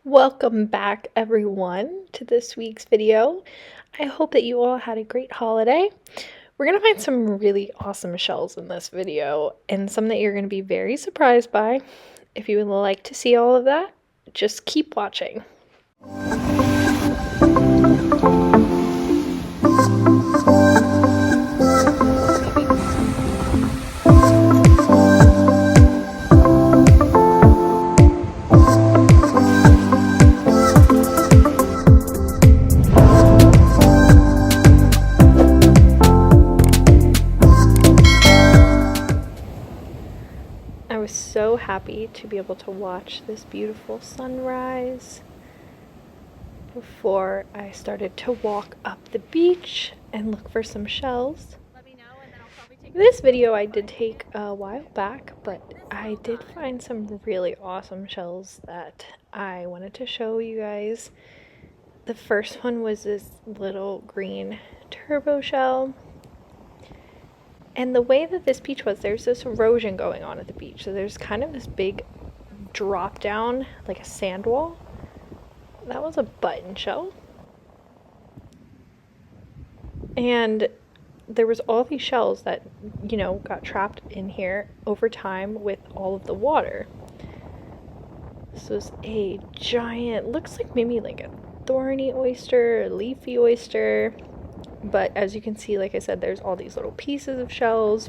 Welcome back everyone to this week's video. I hope that you all had a great holiday. We're going to find some really awesome shells in this video and some that you're going to be very surprised by. If you would like to see all of that, just keep watching. I was so happy to be able to watch this beautiful sunrise before I started to walk up the beach and look for some shells. This video I did take a while back, but I did find some really awesome shells that I wanted to show you guys. The first one was this little green turbo shell. And the way that this beach was, there's this erosion going on at the beach. So there's kind of this big drop down, like a sand wall. That was a button shell. And there was all these shells that, got trapped in here over time with all of the water. This was a giant, looks like maybe like a thorny oyster, a leafy oyster. But as you can see, like I said, there's all these little pieces of shells.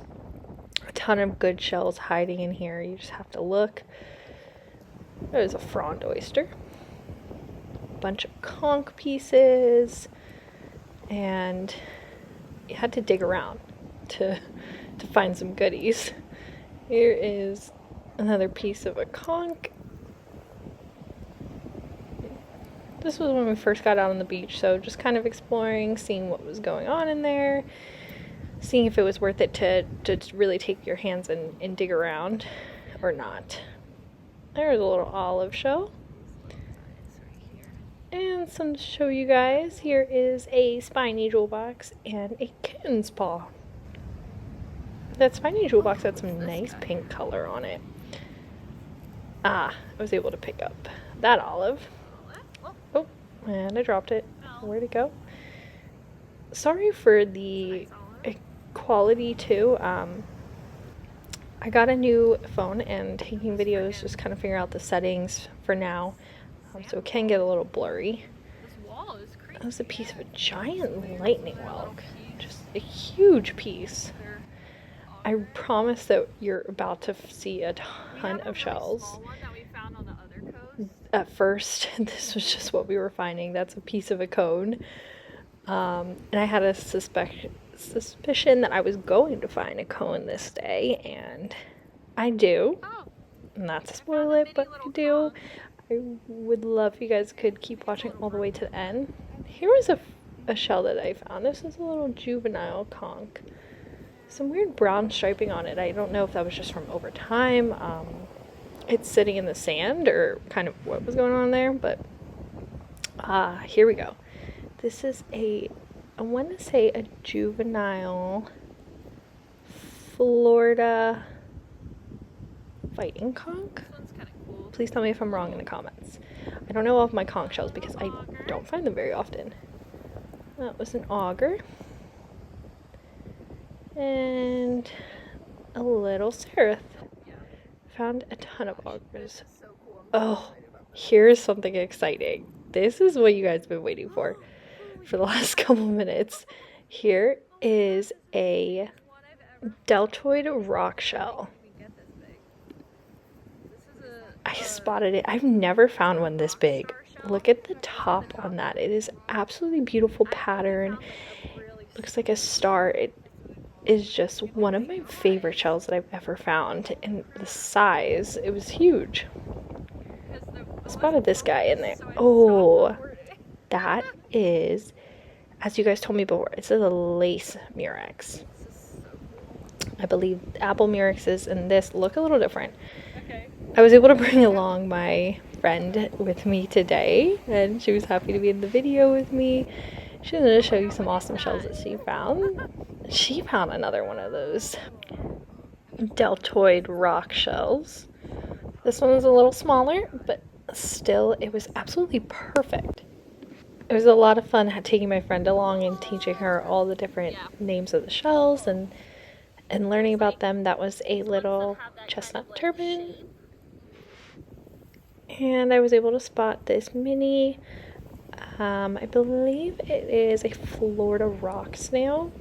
A ton of good shells hiding in here. You just have to look. There's a frond oyster. A bunch of conch pieces. And you had to dig around to find some goodies. Here is another piece of a conch. This was when we first got out on the beach, so just kind of exploring, seeing what was going on in there, seeing if it was worth it to really take your hands and dig around or not. There's a little olive shell. And some to show you guys. Here is a spiny jewel box and a kitten's paw. That spiny jewel box had some nice pink color on it. I was able to pick up that olive. Oh, and I dropped it. Where'd it go? Sorry for the quality too. I got a new phone and taking videos, just kind of figuring out the settings for now. So it can get a little blurry. That was a piece of a giant lightning whelk. Just a huge piece. I promise that you're about to see a ton of shells. At first, this was just what we were finding. That's a piece of a cone. And I had a suspicion that I was going to find a cone this day, and I do. Not to spoil it, but I do. I would love if you guys could keep watching all the way to the end. Here was a shell that I found. This is a little juvenile conch. Some weird brown striping on it. I don't know if that was just from over time. It's sitting in the sand or kind of what was going on there, but here we go. This is I want to say a juvenile Florida fighting conch. Please tell me if I'm wrong in the comments. I don't know all of my conch shells because I don't find them very often. That was an auger. And a little seraph. Found a ton of augers. Oh, here's something exciting. This is what you guys have been waiting for the last couple minutes. Here is a deltoid rock shell. I spotted it. I've never found one this big. Look at the top on that. It is absolutely beautiful pattern. Looks like a star. It is just one of my favorite shells that I've ever found. And the size, it was huge. I spotted this guy in there. Oh, that is, as you guys told me before, it's a lace murex. I believe apple murexes and this look a little different. I was able to bring along my friend with me today, and she was happy to be in the video with me. She's going to show you some awesome shells that she found. She found another one of those deltoid rock shells. This one's a little smaller, but still, it was absolutely perfect. It was a lot of fun taking my friend along and teaching her all the different names of the shells and learning about them. That was a little chestnut turban. And I was able to spot this mini, I believe it is a Florida rock snail.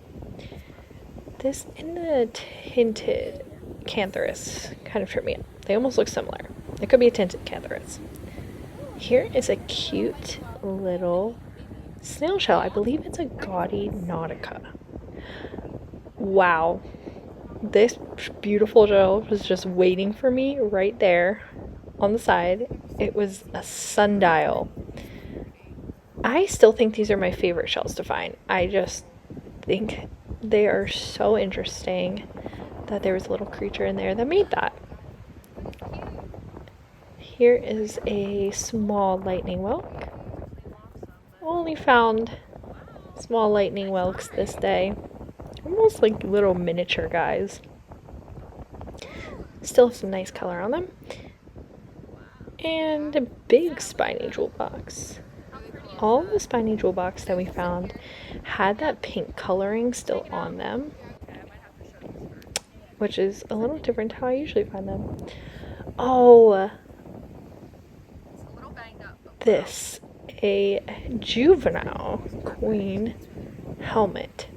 This in the tinted cantharus kind of tripped me up. They almost look similar. It could be a tinted cantharus. Here is a cute little snail shell. I believe it's a gaudy nautica. Wow. This beautiful shell was just waiting for me right there on the side. It was a sundial. I still think these are my favorite shells to find. I just think they are so interesting that there was a little creature in there that made that. Here is a small lightning whelk. Only found small lightning whelks this day. Almost like little miniature guys. Still have some nice color on them. And a big spiny jewel box. All the spiny jewel box that we found had that pink coloring still on them, which is a little different to how I usually find them. Oh, this, a juvenile queen helmet.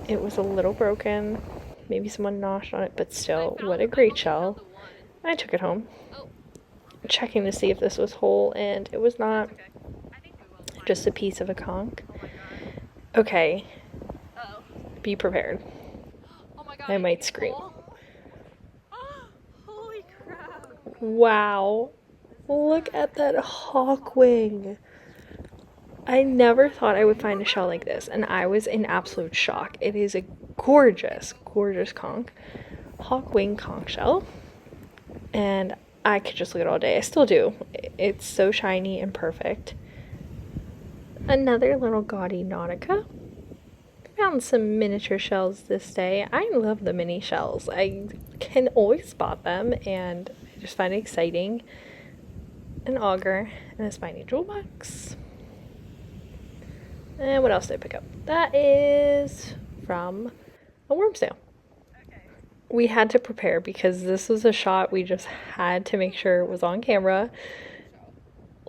It was a little broken, maybe someone noshed on it, but still, what a great shell. I took it home, checking to see if this was whole, and it was not. Just a piece of a conch. Okay, be prepared. I might scream. Holy crap. Wow, look at that hawk wing. I never thought I would find a shell like this, and I was in absolute shock. It is a gorgeous, gorgeous conch. Hawk wing conch shell. And I could just look at it all day. I still do. It's so shiny and perfect. Another little gaudy nautica. Found some miniature shells this day. I love the mini shells. I can always spot them, and I just find it exciting. An auger and a spiny jewel box. And what else did I pick up? That is from a worm snail. We had to prepare because this was a shot we just had to make sure it was on camera.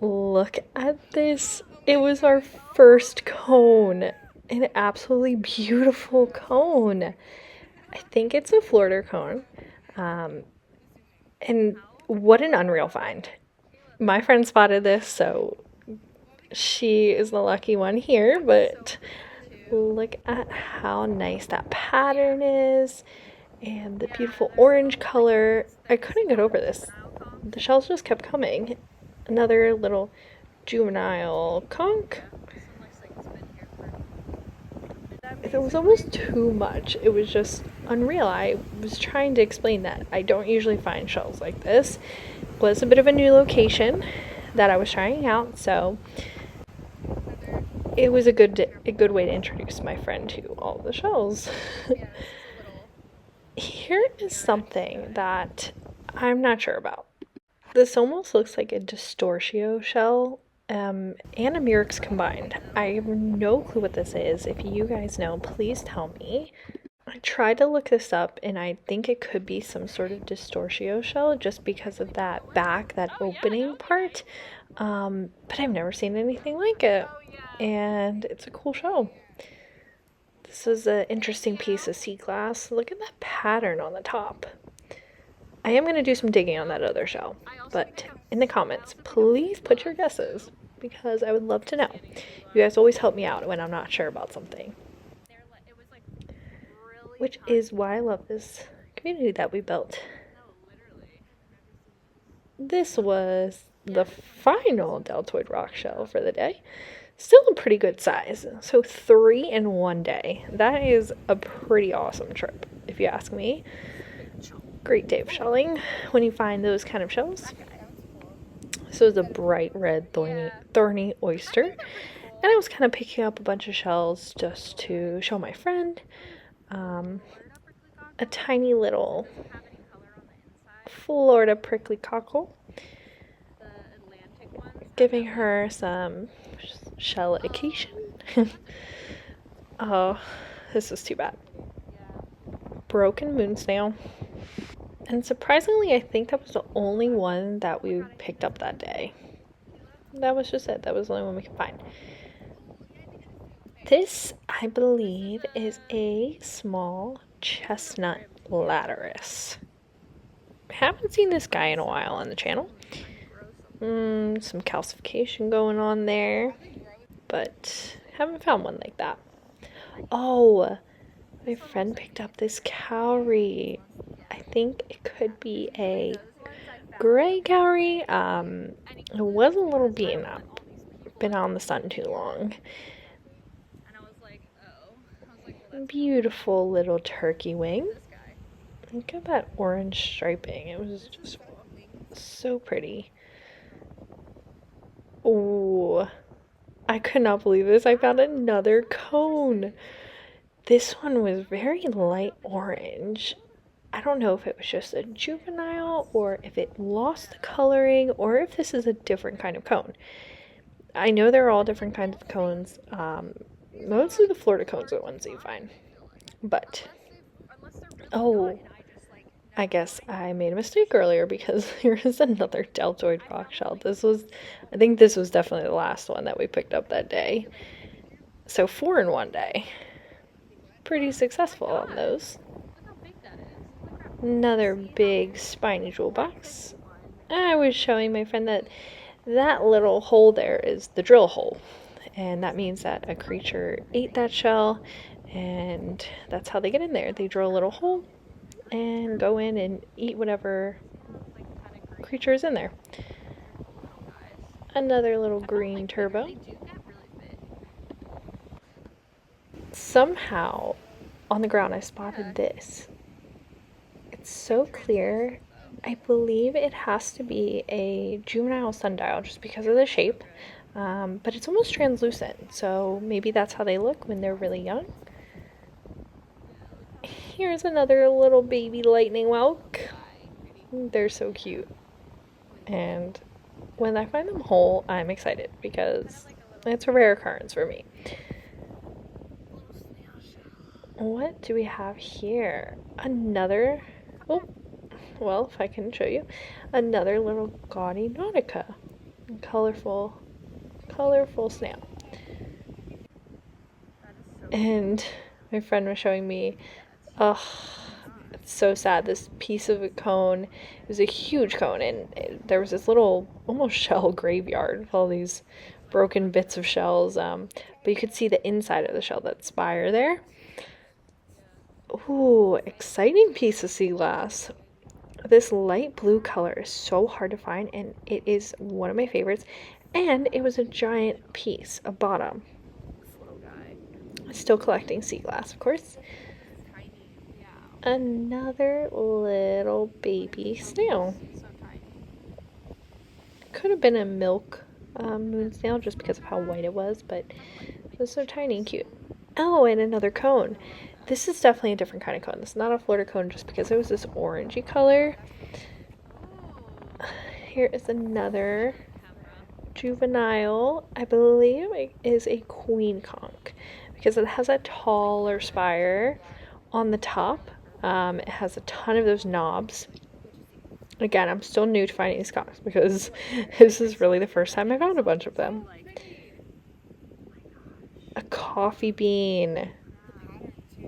Look at this. It was our first cone. An absolutely beautiful cone. I think it's a Florida cone. And what an unreal find. My friend spotted this, so she is the lucky one here, but look at how nice that pattern is and the beautiful orange color. I couldn't get over this. The shells just kept coming. Another little juvenile conch. It was almost too much. It was just unreal. I was trying to explain that I don't usually find shells like this. It was a bit of a new location that I was trying out, so it was a good way to introduce my friend to all the shells. Here is something that I'm not sure about. This almost looks like a Distortio shell and a Murex combined. I have no clue what this is. If you guys know, please tell me. I tried to look this up, and I think it could be some sort of Distortio shell just because of that back, that opening part. But I've never seen anything like it, and it's a cool shell. This is an interesting piece of sea glass. Look at that pattern on the top. I am going to do some digging on that other shell, but in the comments, please put your guesses because I would love to know. You guys always help me out when I'm not sure about something, which is why I love this community that we built. This was the final deltoid rock shell for the day. Still a pretty good size. So 3 in one day. That is a pretty awesome trip, if you ask me. Great day of shelling when you find those kind of shells. This was a bright red thorny oyster. And I was kind of picking up a bunch of shells just to show my friend. A tiny little Florida prickly cockle, giving her some shell education. Oh, this is too bad. Broken moon snail. And surprisingly, I think that was the only one that we picked up that day. That was just it. That was the only one we could find. This, I believe, is a small chestnut lattice. Haven't seen this guy in a while on the channel. Some calcification going on there, but haven't found one like that. Oh, my friend picked up this cowrie. I think it could be a gray cowrie. It was a little beaten up. Been out in the sun too long. Beautiful little turkey wing. Look at that orange striping. It was just so pretty. Oh, I could not believe this. I found another cone. This one was very light orange. I don't know if it was just a juvenile or if it lost the coloring or if this is a different kind of cone. I know they're all different kinds of cones. Mostly the Florida cones are the ones that you find. But, oh, I guess I made a mistake earlier because here is another deltoid rock shell. I think this was definitely the last one that we picked up that day. So 4 in one day. Pretty successful on those. Another big spiny jewel box. I was showing my friend that little hole there is the drill hole. And that means that a creature ate that shell, and that's how they get in there. They drill a little hole and go in and eat whatever creature is in there. Another little green turbo. Somehow, on the ground, I spotted this. It's so clear. I believe it has to be a juvenile sundial just because of the shape. But it's almost translucent, so maybe that's how they look when they're really young. Here's another little baby lightning whelk. They're so cute. And when I find them whole, I'm excited because it's a rare occurrence for me. What do we have here? Another, oh, well, if I can show you, another little gaudy nautica. Colorful snail. And my friend was showing me, it's so sad, this piece of a cone. It was a huge cone, and there was this little almost shell graveyard with all these broken bits of shells, but you could see the inside of the shell, that spire there. Ooh, exciting piece of sea glass. This light blue color is so hard to find, and it is one of my favorites. And it was a giant piece, a bottom. Still collecting sea glass, of course. Another little baby snail. Could have been a milk moon snail just because of how white it was, but it was so tiny and cute. Oh, and another cone. This is definitely a different kind of cone. This is not a Florida cone just because it was this orangey color. Here is another juvenile. I believe it is a queen conch because it has a taller spire on the top. It has a ton of those knobs. Again, I'm still new to finding these conchs because this is really the first time I found a bunch of them. A coffee bean.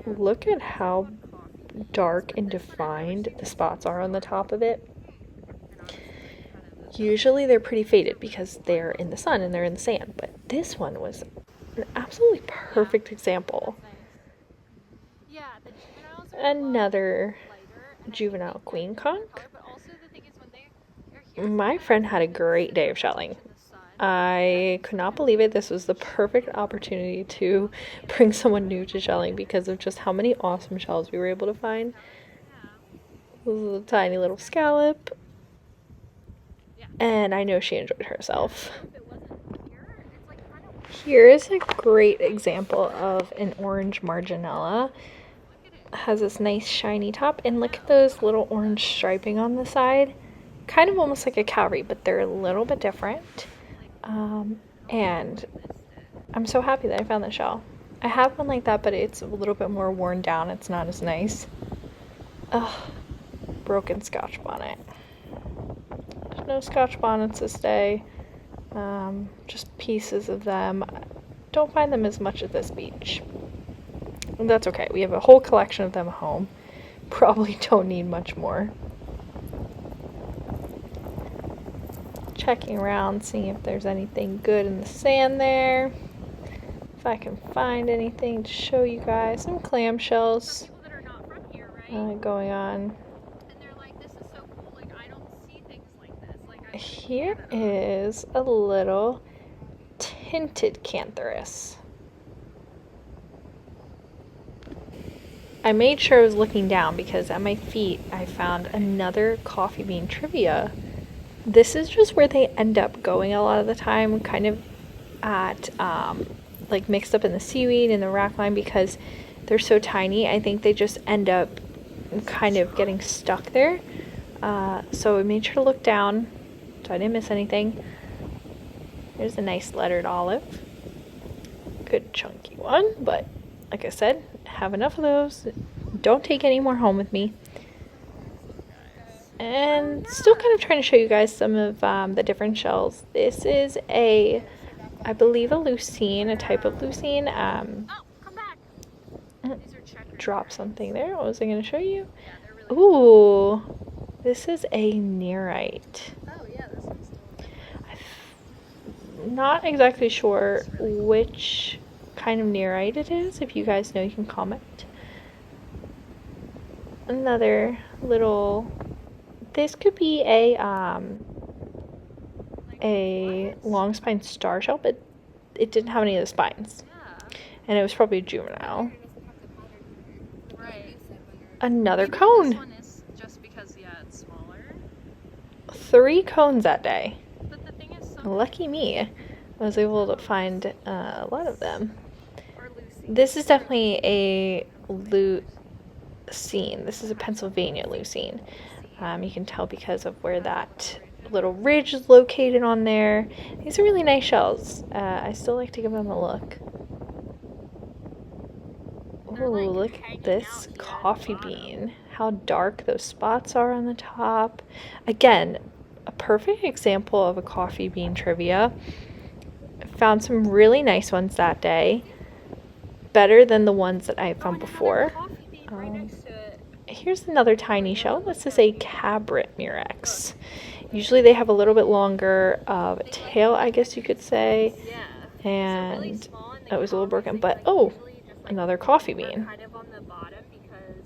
Look at how dark and defined the spots are on the top of it. Usually they're pretty faded because they're in the sun and they're in the sand, but this one was an absolutely perfect example. Another juvenile queen conch. My friend had a great day of shelling. I could not believe it. This was the perfect opportunity to bring someone new to shelling because of just how many awesome shells we were able to find. This is a tiny little scallop. And I know she enjoyed herself. Here is a great example of an orange marginella. has this nice shiny top, and look at those little orange striping on the side. Kind of almost like a cowrie, but they're a little bit different. And I'm so happy that I found this shell. I have one like that, but it's a little bit more worn down. It's not as nice. Ugh, broken Scotch bonnet. There's no Scotch bonnets this day. Just pieces of them. Don't find them as much at this beach. And that's okay. We have a whole collection of them at home. Probably don't need much more. Checking around, seeing if there's anything good in the sand there. If I can find anything to show you guys. Some clamshells going on. Here is a little tinted cantharus. I made sure I was looking down because at my feet I found another coffee bean trivia. This is just where they end up going a lot of the time, kind of at like mixed up in the seaweed and the rack line because they're so tiny. I think they just end up kind of getting stuck there. So I made sure to look down so I didn't miss anything. There's a nice lettered olive. Good chunky one, but like I said, have enough of those. Don't take any more home with me. And still kind of trying to show you guys some of the different shells. This is I believe a leucine, a type of leucine. Drop something there. What was I going to show you? Ooh, this is a nearite. I'm not exactly sure which kind of nearite it is. If you guys know, you can comment. Another little... This could be a long spine star shell, but it didn't have any of the spines. And it was probably a juvenile. Another cone. 3 cones that day. Lucky me. I was able to find a lot of them. This is definitely a leucine. This is a Pennsylvania leucine. You can tell because of where that little ridge is located on there. These are really nice shells. I still like to give them a look. Oh, look at this coffee bean. How dark those spots are on the top. Again, a perfect example of a coffee bean trivia. Found some really nice ones that day. Better than the ones that I found before. Here's another tiny shell. This is a cabrit murex. Usually they have a little bit longer of a tail, I guess you could say. And it was a little broken, but oh, another coffee bean.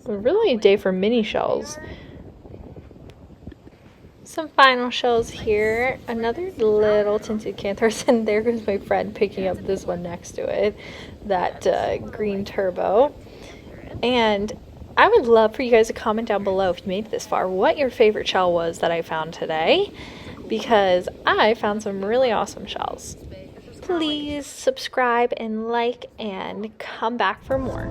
Really a day for mini shells. Some final shells here. Another little tinted cantharus, and there goes my friend picking up this one next to it, that green turbo. And I would love for you guys to comment down below if you made it this far what your favorite shell was that I found today, because I found some really awesome shells. Please subscribe and like and come back for more.